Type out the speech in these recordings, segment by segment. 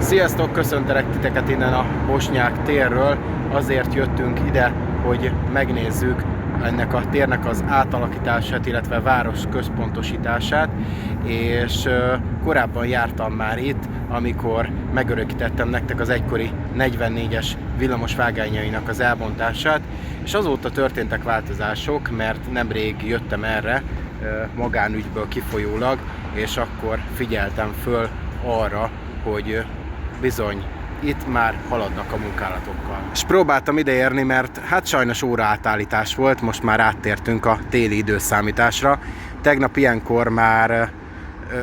Sziasztok, köszöntelek titeket innen a Bosnyák térről. Azért jöttünk ide, hogy megnézzük ennek a térnek az átalakítását, illetve város központosítását, és korábban jártam már itt, amikor megörökítettem nektek az egykori 44-es villamos vágányainak az elbontását, és azóta történtek változások, mert nemrég jöttem erre magánügyből kifolyólag, és akkor figyeltem föl arra, hogy bizony itt már haladnak a munkálatokkal. És próbáltam ideérni, mert hát sajnos óraátállítás volt, most már áttértünk a téli időszámításra. Tegnap ilyenkor már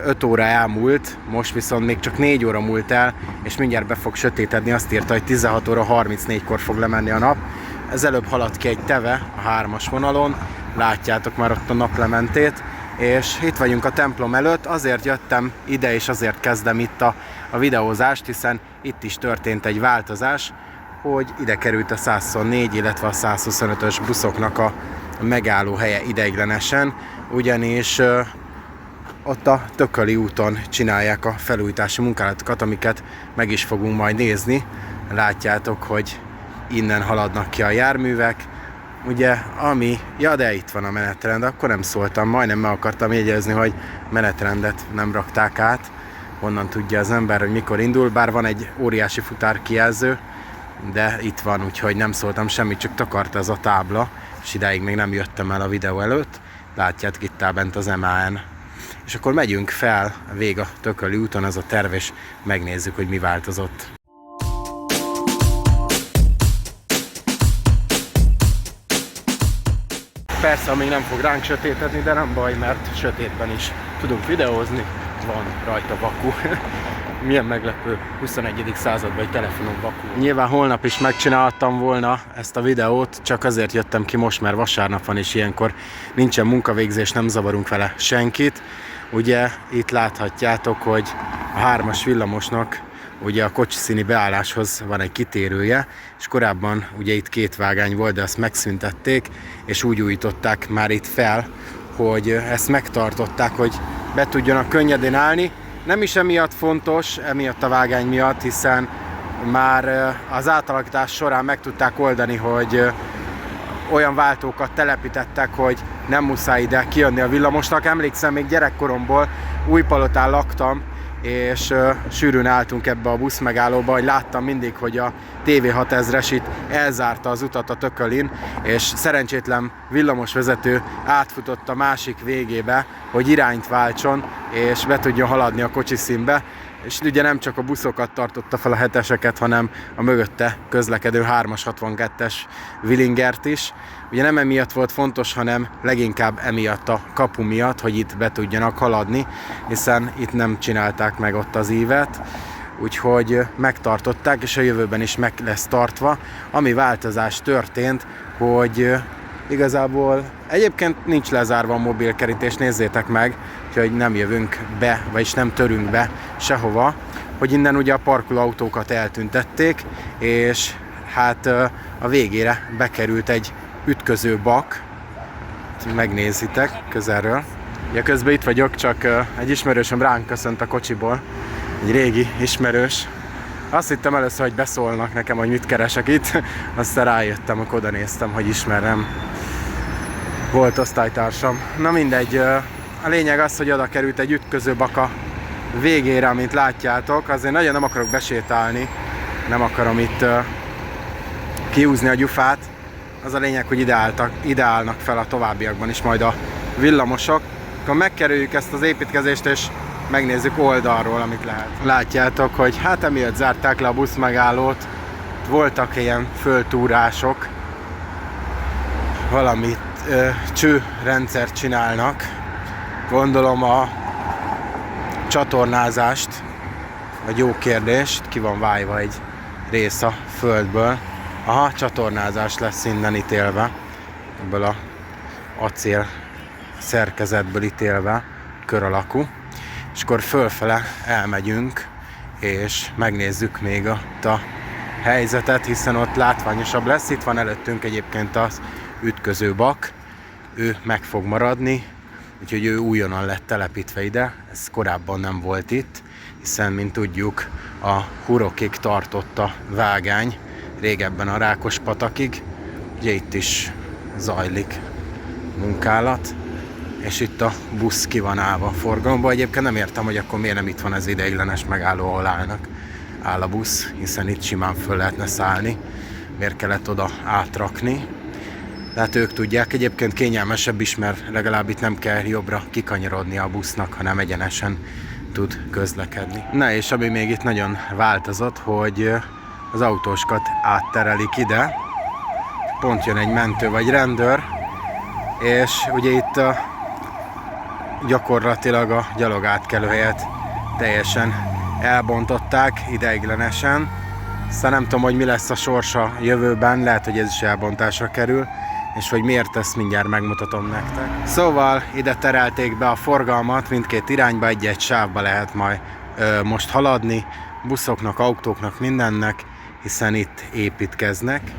5 óra elmúlt, most viszont még csak 4 óra múlt el, és mindjárt be fog sötétedni, azt írta, hogy 16 óra 34-kor fog lemenni a nap. Ez előbb haladt ki egy teve a 3-as vonalon, látjátok már ott a naplementét, és itt vagyunk a templom előtt. Azért jöttem ide, és azért kezdem itt a videózást, hiszen itt is történt egy változás, hogy ide került a 124, illetve a 125-ös buszoknak a megálló helye ideiglenesen, ugyanis ott a Tököli úton csinálják a felújítási munkálatokat, amiket meg is fogunk majd nézni. Látjátok, hogy innen haladnak ki a járművek. Ugye, de itt van a menetrend, akkor nem szóltam, majdnem meg akartam jegyezni, hogy menetrendet nem rakták át. Honnan tudja az ember, hogy mikor indul, bár van egy óriási futárkijelző, de itt van, úgyhogy nem szóltam semmit, csak takarta ez a tábla, és idáig még nem jöttem el a videó előtt. Látjátok, itt áll bent az MAN. És akkor megyünk fel végig a Tököli úton, az a terv, és megnézzük, hogy mi változott. Persze, még nem fog ránk sötétedni, de nem baj, mert sötétben is tudunk videózni, van rajta vaku. Milyen meglepő, 21. században egy telefonon vaku. Nyilván holnap is megcsináltam volna ezt a videót, csak azért jöttem ki most, mert vasárnap van, és ilyenkor nincsen munkavégzés, nem zavarunk vele senkit. Ugye itt láthatjátok, hogy a 3-as villamosnak ugye a kocsiszíni beálláshoz van egy kitérője, és korábban ugye itt 2 vágány volt, de azt megszüntették, és úgy újították már itt fel, hogy ezt megtartották, hogy be tudjanak könnyedén állni. Nem is emiatt fontos, emiatt a vágány miatt, hiszen már az átalakítás során meg tudták oldani, hogy olyan váltókat telepítettek, hogy nem muszáj ide kijönni a villamosnak. Emlékszem, még gyerekkoromból Újpalotán laktam, és sűrűn álltunk ebbe a buszmegállóba, hogy láttam mindig, hogy a TV6000-es itt elzárta az utat a Tökölin, és szerencsétlen villamosvezető átfutott a másik végébe, hogy irányt váltson, és be tudjon haladni a kocsiszínbe. És ugye nem csak a buszokat tartotta fel a 7-eseket, hanem a mögötte közlekedő 3-as 62-es Willingert is. Ugye nem emiatt volt fontos, hanem leginkább emiatt a kapu miatt, hogy itt be tudjanak haladni, hiszen itt nem csinálták meg ott az ívet, úgyhogy megtartották, és a jövőben is meg lesz tartva. Ami változás történt, hogy igazából egyébként nincs lezárva a mobilkerítés, nézzétek meg, hogy nem jövünk be, vagyis nem törünk be sehova, hogy innen ugye a parkolóautókat eltüntették, és hát a végére bekerült egy ütköző bak, megnézitek közelről. Ja, közben itt vagyok, csak egy ismerősöm ránk köszönt a kocsiból, egy régi ismerős. Azt hittem először, hogy beszólnak nekem, hogy mit keresek itt, aztán rájöttem, akkor oda néztem, hogy ismerem. Volt osztálytársam. Na mindegy, a lényeg az, hogy oda került egy ütköző baka végére, amint látjátok. Azért nagyon nem akarok besétálni, nem akarom itt kihúzni a gyufát. Az a lényeg, hogy ide állnak fel a továbbiakban is majd a villamosok. Akkor megkerüljük ezt az építkezést, és megnézzük oldalról, amit lehet. Látjátok, hogy hát emiatt zárták le a buszmegállót. Voltak ilyen föltúrások, valamit csőrendszert csinálnak. Gondolom a csatornázást, vagy jó kérdést, ki van vájva egy rész a földből. Aha, csatornázás lesz innen ítélve, ebből a acél szerkezetből ítélve, kör alakú. És akkor fölfele elmegyünk, és megnézzük még ott a helyzetet, hiszen ott látványosabb lesz. Itt van előttünk egyébként az ütköző bak, ő meg fog maradni, úgyhogy ő újonnan lett telepítve ide, ez korábban nem volt itt. hiszen, mint tudjuk, a Hurokig tartott a vágány, régebben a Rákospatakig. Ugye itt is zajlik munkálat, és itt a busz ki van állva a forgalomba. Egyébként nem értem, hogy akkor miért nem itt van az ideiglenes megálló, ahol áll a busz, hiszen itt simán föl lehetne szállni. Miért kellett oda átrakni? Tehát ők tudják, egyébként kényelmesebb is, mert legalább itt nem kell jobbra kikanyarodni a busznak, hanem egyenesen tud közlekedni. Na és ami még itt nagyon változott, hogy az autóskat átterelik ide, pont jön egy mentő vagy rendőr, és ugye itt gyakorlatilag a gyalogátkelőhelyet teljesen elbontották ideiglenesen. Aztán nem tudom, hogy mi lesz a sorsa jövőben, lehet, hogy ez is elbontásra kerül, és hogy miért, ezt mindjárt megmutatom nektek. Szóval ide terelték be a forgalmat, mindkét irányba, egy-egy sávba lehet majd most haladni, buszoknak, autóknak, mindennek, hiszen itt építkeznek.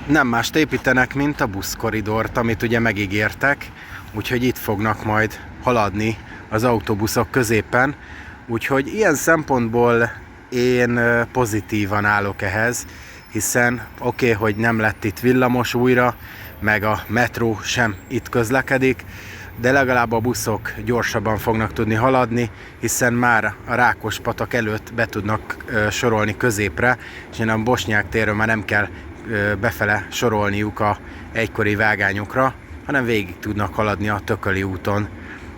Nem mást építenek, mint a buszkoridort, amit ugye megígértek, úgyhogy itt fognak majd haladni az autóbuszok középen, úgyhogy ilyen szempontból én pozitívan állok ehhez, hiszen oké, hogy nem lett itt villamos újra, meg a metró sem itt közlekedik, de legalább a buszok gyorsabban fognak tudni haladni, hiszen már a Rákospatak előtt be tudnak sorolni középre, és a Bosnyák térről már nem kell befele sorolniuk a egykori vágányokra, hanem végig tudnak haladni a Tököli úton.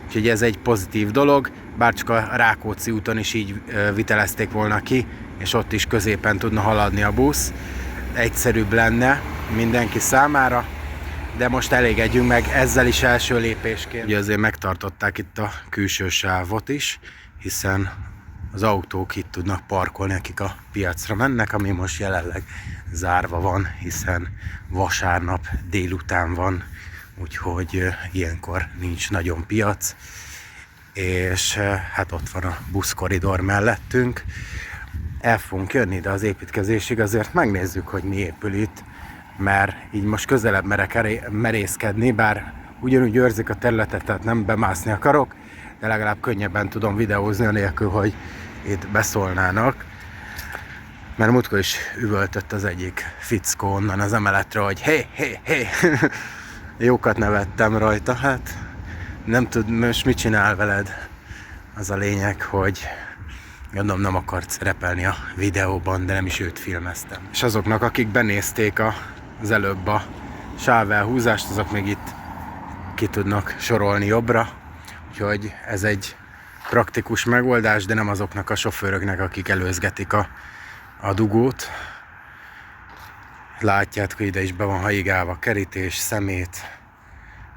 Úgyhogy ez egy pozitív dolog, bárcsak a Rákóczi úton is így vitelezték volna ki, és ott is középen tudna haladni a busz. Egyszerűbb lenne mindenki számára, de most elégedjünk meg ezzel is első lépésként. Ugye azért megtartották itt a külső sávot is, hiszen az autók itt tudnak parkolni, akik a piacra mennek, ami most jelenleg zárva van, hiszen vasárnap délután van, úgyhogy ilyenkor nincs nagyon piac, és hát ott van a buszkoridor mellettünk. El fogunk jönni ide az építkezésig, azért megnézzük, hogy mi épül itt, mert így most közelebb merek merészkedni, bár ugyanúgy őrzik a területet, tehát nem bemászni akarok, de legalább könnyebben tudom videózni, anélkül, hogy itt beszólnának. Mert múltkor is üvöltött az egyik fickó onnan az emeletről, hogy hé. Jókat nevettem rajta, hát nem tud, most mit csinál veled? Az a lényeg, hogy gondolom nem akart szerepelni a videóban, de nem is őt filmeztem. És azoknak, akik benézték az előbb a sávelhúzást, azok még itt ki tudnak sorolni jobbra. Úgyhogy ez egy praktikus megoldás, de nem azoknak a sofőröknek, akik előzgetik a dugót. Látjátok, hogy ide is be van haigálva kerítés, szemét.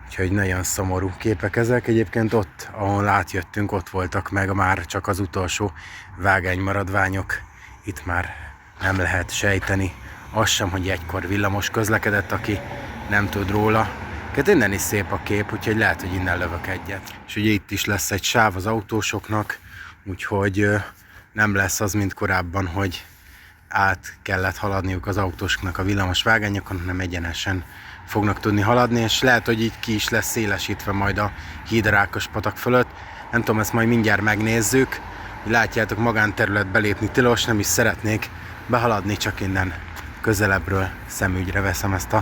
Úgyhogy nagyon szomorú képek ezek. Egyébként ott, ahol átjöttünk, ott voltak meg már csak az utolsó vágánymaradványok. Itt már nem lehet sejteni. Az sem, hogy egykor villamos közlekedett, aki nem tud róla. Hát innen is szép a kép, úgyhogy lehet, hogy innen lövök egyet. És ugye itt is lesz egy sáv az autósoknak, úgyhogy nem lesz az, mint korábban, hogy át kellett haladniuk az autósoknak a villamos vágányokon, hanem egyenesen fognak tudni haladni, és lehet, hogy így ki is lesz szélesítve majd a híd a Rákospatak fölött. Nem tudom, ezt majd mindjárt megnézzük. Látjátok, magánterület belépni tilos, nem is szeretnék behaladni, csak innen közelebbről szemügyre veszem ezt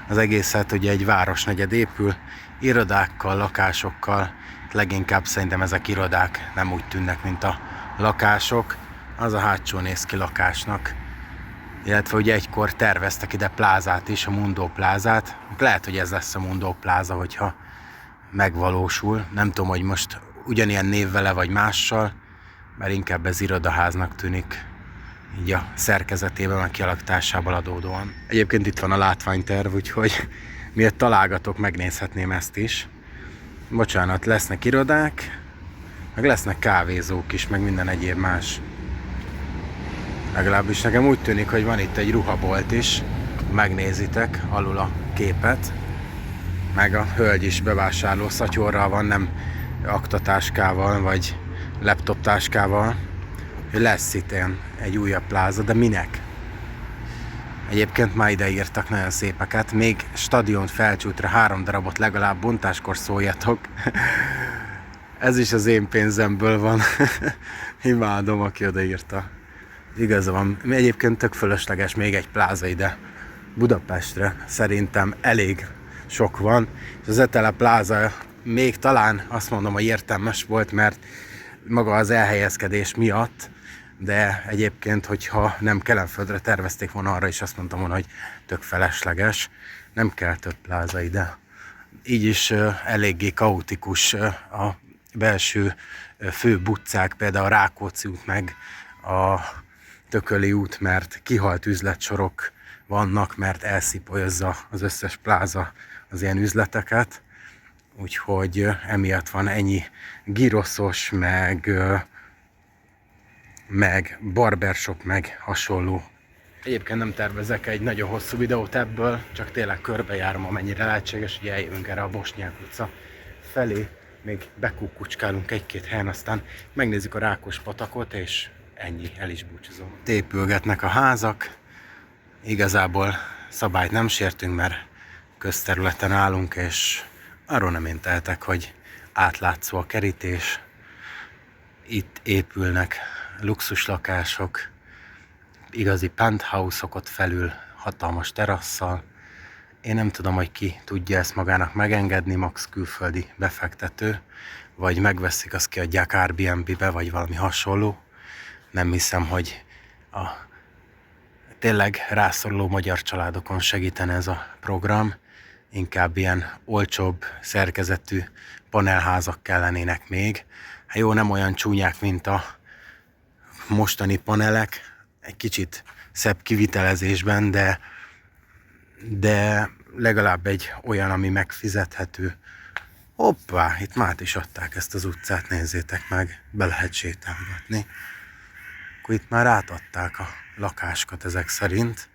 az egészet. Ugye egy városnegyed épül, irodákkal, lakásokkal, leginkább szerintem ezek irodák, nem úgy tűnnek, mint a lakások. Az a hátsó néz ki lakásnak. Illetve ugye egykor terveztek ide plázát is, a Mundo plázát. Lehet, hogy ez lesz a Mundo pláza, hogyha megvalósul. Nem tudom, hogy most ugyanilyen névvele vagy mással, mert inkább ez irodaháznak tűnik, így a szerkezetében, a kialakításában adódóan. Egyébként itt van a látványterv, úgyhogy miért találgatok, megnézhetném ezt is. Bocsánat, lesznek irodák, meg lesznek kávézók is, meg minden egyéb más. Legalábbis nekem úgy tűnik, hogy van itt egy ruhabolt is. Megnézitek alul a képet. Meg a hölgy is bevásárló szatyorral van, nem aktatáskával vagy laptoptáskával. Lesz itt egy újabb pláza, de minek? Egyébként már ide írtak nagyon szépeket. Még stadion felcsútra 3 darabot legalább bontáskor szóljatok. Ez is az én pénzemből van. Imádom, aki odaírta. Igaza van. Egyébként tök fölösleges még egy pláza ide Budapestre. Szerintem elég sok van. És az Etele pláza még talán azt mondom, hogy értelmes volt, mert maga az elhelyezkedés miatt, de egyébként, hogyha nem Kelenföldre tervezték volna, arra is azt mondtam volna, hogy tök felesleges. Nem kell több pláza ide. Így is eléggé kaotikus a belső főbb utcák, például a Rákóczi út meg a Tököli út, mert kihalt üzletsorok vannak, mert elszipolyozza az összes pláza az ilyen üzleteket. Úgyhogy emiatt van ennyi giroszos, meg barbershop, meg hasonló. Egyébként nem tervezek egy nagyon hosszú videót ebből, csak tényleg körbejárom, amennyire lehetséges, hogy eljövünk erre a Bosnyák utca felé. Még bekukkucskálunk egy-két helyen, aztán megnézzük a Rákospatakot, és ennyi, el is búcsúzom. Épülgetnek a házak, igazából szabályt nem sértünk, mert közterületen állunk, és arról nem én tehetek, hogy átlátszó a kerítés. Itt épülnek luxuslakások, igazi penthouse-ok ott felül, hatalmas terasszal. Én nem tudom, hogy ki tudja ezt magának megengedni, max külföldi befektető, vagy megveszik, azt kiadják Airbnb-be, vagy valami hasonló. Nem hiszem, hogy a tényleg rászoruló magyar családokon segítene ez a program. Inkább ilyen olcsóbb szerkezetű panelházak kellenének még. Hát jó, nem olyan csúnyák, mint a mostani panelek, egy kicsit szebb kivitelezésben, de legalább egy olyan, ami megfizethető. Hoppá, itt már is adták ezt az utcát, nézzétek meg, be lehet sétálgatni. Akkor itt már átadták a lakásokat ezek szerint.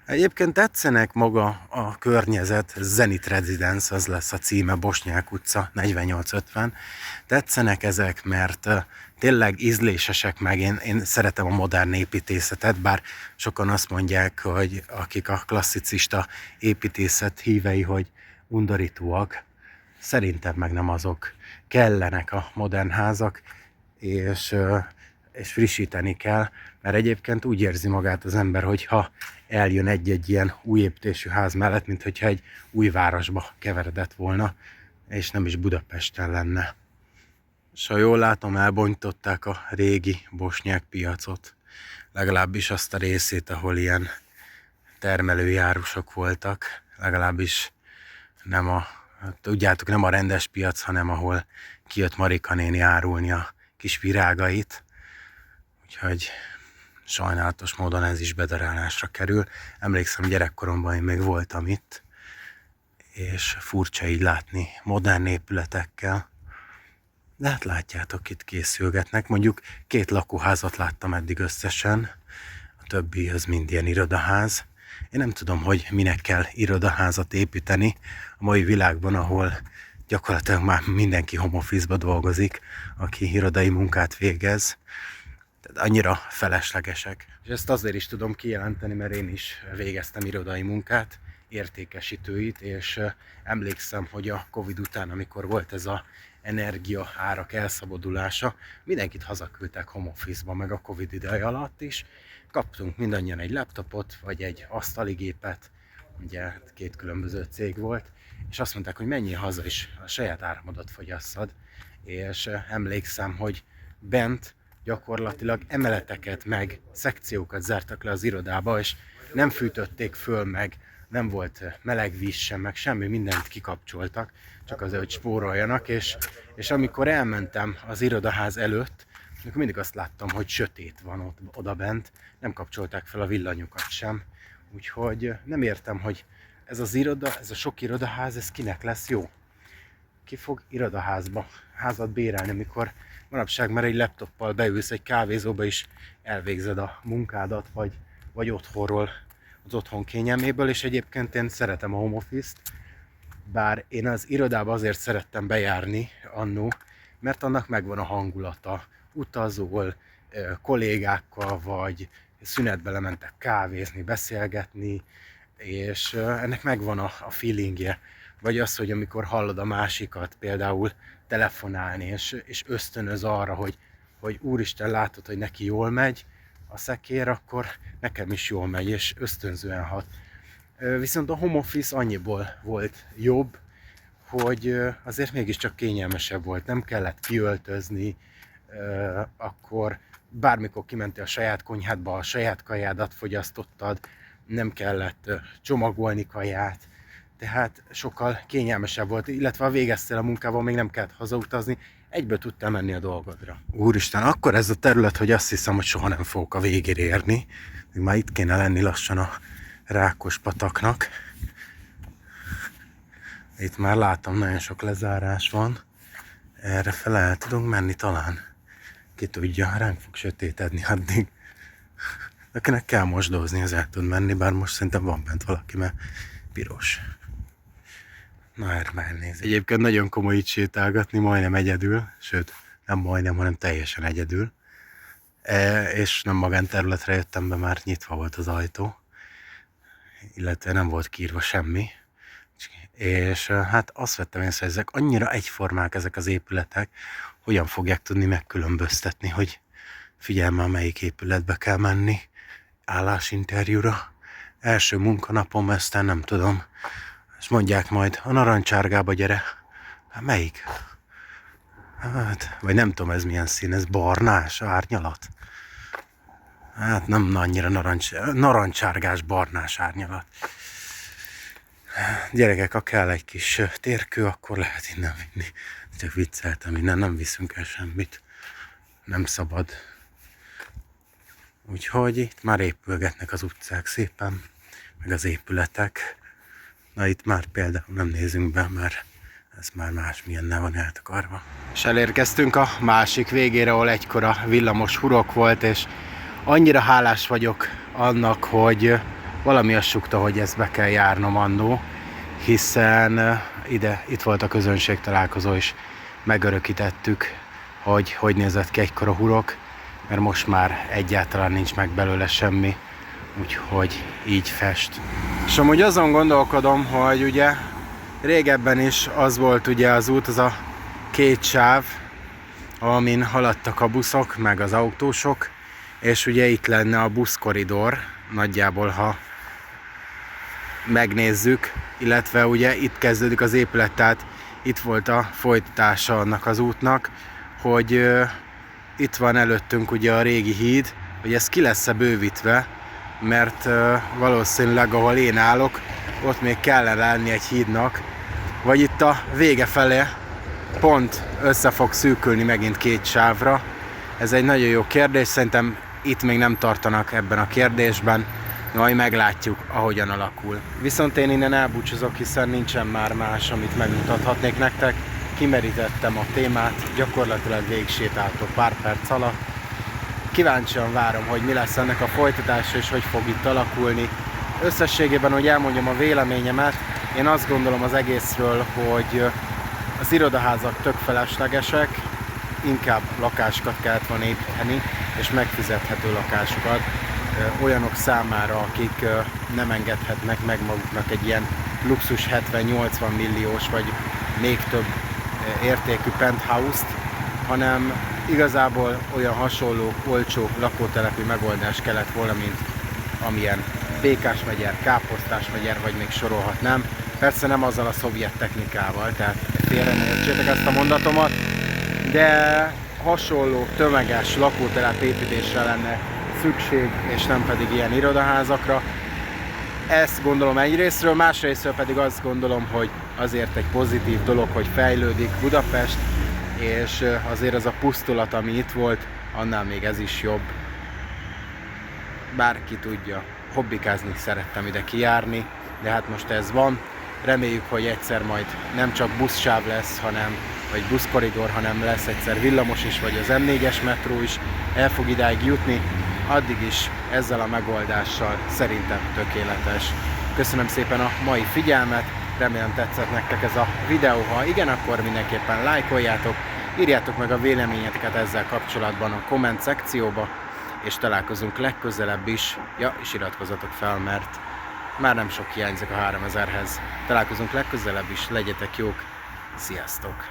Egyébként tetszenek maga a környezet, Zenit Residence, az lesz a címe, Bosnyák utca 4850. Tetszenek ezek, mert tényleg ízlésesek meg, én szeretem a modern építészetet, bár sokan azt mondják, hogy akik a klasszicista építészet hívei, hogy undorítóak. Szerintem meg nem azok. Kellenek a modern házak, és frissíteni kell, mert egyébként úgy érzi magát az ember, hogyha eljön egy-egy ilyen új építésű ház mellett, mint hogyha egy új városba keveredett volna, és nem is Budapesten lenne. És ha jól látom, elbontották a régi bosnyák piacot, legalábbis azt a részét, ahol ilyen termelőjárusok voltak, legalábbis nem tudjátok, nem a rendes piac, hanem ahol kijött Marika néni árulni a kis virágait. Úgyhogy sajnálatos módon ez is bedarálásra kerül. Emlékszem, gyerekkoromban én még voltam itt, és furcsa így látni modern épületekkel. De hát látjátok, itt készülgetnek. Mondjuk 2 lakóházat láttam eddig összesen, a többi az mind ilyen irodaház. Én nem tudom, hogy minek kell irodaházat építeni a mai világban, ahol gyakorlatilag már mindenki home office-ba dolgozik, aki irodai munkát végez. Tehát annyira feleslegesek. És ezt azért is tudom kijelenteni, mert én is végeztem irodai munkát, értékesítőit, és emlékszem, hogy a Covid után, amikor volt ez a energia árak elszabadulása, mindenkit hazaküldtek home office-ba, meg a Covid ideje alatt is. Kaptunk mindannyian egy laptopot, vagy egy asztaligépet, ugye 2 különböző cég volt, és azt mondták, hogy menjél haza is, a saját áramodat fogyasszad, és emlékszem, hogy bent gyakorlatilag emeleteket meg szekciókat zártak le az irodába, és nem fűtötték föl meg, nem volt meleg víz sem, meg semmi, mindent kikapcsoltak, csak azért, hogy spóroljanak, és amikor elmentem az irodaház előtt, akkor mindig azt láttam, hogy sötét van ott odabent, nem kapcsolták fel a villanyokat sem, úgyhogy nem értem, hogy ez a sok irodaház, ez kinek lesz jó? Ki fog házat bérelni, amikor manapság már egy laptoppal beülsz egy kávézóba is elvégzed a munkádat, vagy otthonról, az otthon kényelméből, és egyébként én szeretem a home office-t, bár én az irodába azért szerettem bejárni annó, mert annak megvan a hangulata, utazol, kollégákkal, vagy szünetbe lementek kávézni, beszélgetni, és ennek megvan a feelingje. Vagy az, hogy amikor hallod a másikat, például telefonálni, és ösztönöz arra, hogy úristen, látod, hogy neki jól megy a szekér, akkor nekem is jól megy, és ösztönzően hat. Viszont a home office annyiból volt jobb, hogy azért mégiscsak kényelmesebb volt, nem kellett kiöltözni, akkor bármikor kimentél a saját konyhádba, a saját kajádat fogyasztottad, nem kellett csomagolni kaját, tehát sokkal kényelmesebb volt, illetve ha végeztél a munkával, még nem kellett hazautazni, egyből tudtál menni a dolgodra. Úristen, akkor ez a terület, hogy azt hiszem, hogy soha nem fogok a végére érni, még már itt kéne lenni lassan a Rákospataknak. Itt már látom, nagyon sok lezárás van. Erre fel el tudunk menni talán. Ki tudja, ránk fog sötétedni addig. Akinek kell mosdózni, az el tud menni, bár most szerintem van bent valaki, mert piros. Na, erre már nézzük. Egyébként nagyon komoly itt sétálgatni, majdnem egyedül, sőt, nem majdnem, hanem teljesen egyedül. És nem magánterületre jöttem be, már nyitva volt az ajtó, illetve nem volt kiírva semmi. És hát azt vettem észre, hogy ezek annyira egyformák ezek az épületek, hogyan fogják tudni megkülönböztetni, hogy figyelj már, melyik épületbe kell menni állásinterjúra. Első munkanapom, aztán nem tudom. És mondják majd, a narancsárgába gyere. Hát melyik? Hát, vagy nem tudom, ez milyen szín, ez barnás, árnyalat? Hát nem annyira narancsárgás, barnás árnyalat. Gyerekek, ha kell egy kis térkő, akkor lehet innen vinni. Csak vicceltem, innen nem viszünk el semmit. Nem szabad. Úgyhogy itt már épülgetnek az utcák szépen, meg az épületek. Na itt már például nem nézünk be, mert ez már másmilyennel van eltakarva. És elérkeztünk a másik végére, ahol egykor a villamos hurok volt, és annyira hálás vagyok annak, hogy valami azt sukta, hogy ezt be kell járnom annó, hiszen itt volt a közönség találkozó, és megörökítettük, hogy nézett ki egykor a hurok, mert most már egyáltalán nincs meg belőle semmi, úgyhogy így fest. És amúgy azon gondolkodom, hogy ugye régebben is az volt ugye az út, az a két sáv, amin haladtak a buszok, meg az autósok, és ugye itt lenne a buszkoridor, nagyjából ha megnézzük, illetve ugye itt kezdődik az épület, tehát itt volt a folytatása annak az útnak, hogy itt van előttünk ugye a régi híd, hogy ez ki lesz-e bővítve, mert valószínűleg ahol én állok, ott még kellene lenni egy hídnak, vagy itt a vége felé pont össze fog szűkülni megint két sávra. Ez egy nagyon jó kérdés, szerintem itt még nem tartanak ebben a kérdésben, majd meglátjuk, ahogyan alakul. Viszont én innen elbúcsúzok, hiszen nincsen már más, amit megmutathatnék nektek. Kimerítettem a témát, gyakorlatilag végig sétáltok pár perc alatt. Kíváncsian várom, hogy mi lesz ennek a folytatása, és hogy fog itt alakulni. Összességében, hogy elmondjam a véleményemet, én azt gondolom az egészről, hogy az irodaházak tök feleslegesek, inkább lakásokat kellett volna építeni, és megfizethető lakásokat olyanok számára, akik nem engedhetnek meg maguknak egy ilyen luxus 70-80 milliós, vagy még több értékű penthouse-t, hanem igazából olyan hasonló, olcsó lakótelepi megoldás kellett volna, mint amilyen Békásmegyer, Káposztásmegyer, vagy még sorolhatnám. Persze nem azzal a szovjet technikával, tehát félre ne értsétek ezt a mondatomat, de hasonló tömeges lakótelep építésre lenne szükség, és nem pedig ilyen irodaházakra. Ezt gondolom egyrésztről, másrésztről pedig azt gondolom, hogy azért egy pozitív dolog, hogy fejlődik Budapest, és azért az a pusztulat, ami itt volt, annál még ez is jobb. Bárki tudja, hobbikázni szerettem ide kijárni, de hát most ez van. Reméljük, hogy egyszer majd nem csak buszsáv lesz, vagy buszkoridor, hanem lesz egyszer villamos is, vagy az M4-es metró is el fog idáig jutni. Addig is ezzel a megoldással szerintem tökéletes. Köszönöm szépen a mai figyelmet, remélem tetszett nektek ez a videó. Ha igen, akkor mindenképpen lájkoljátok, írjátok meg a véleményeteket ezzel kapcsolatban a komment szekcióba, és találkozunk legközelebb is. Ja, és iratkozzatok fel, mert már nem sok hiányzik a 3000-hez. Találkozunk legközelebb is, legyetek jók, sziasztok!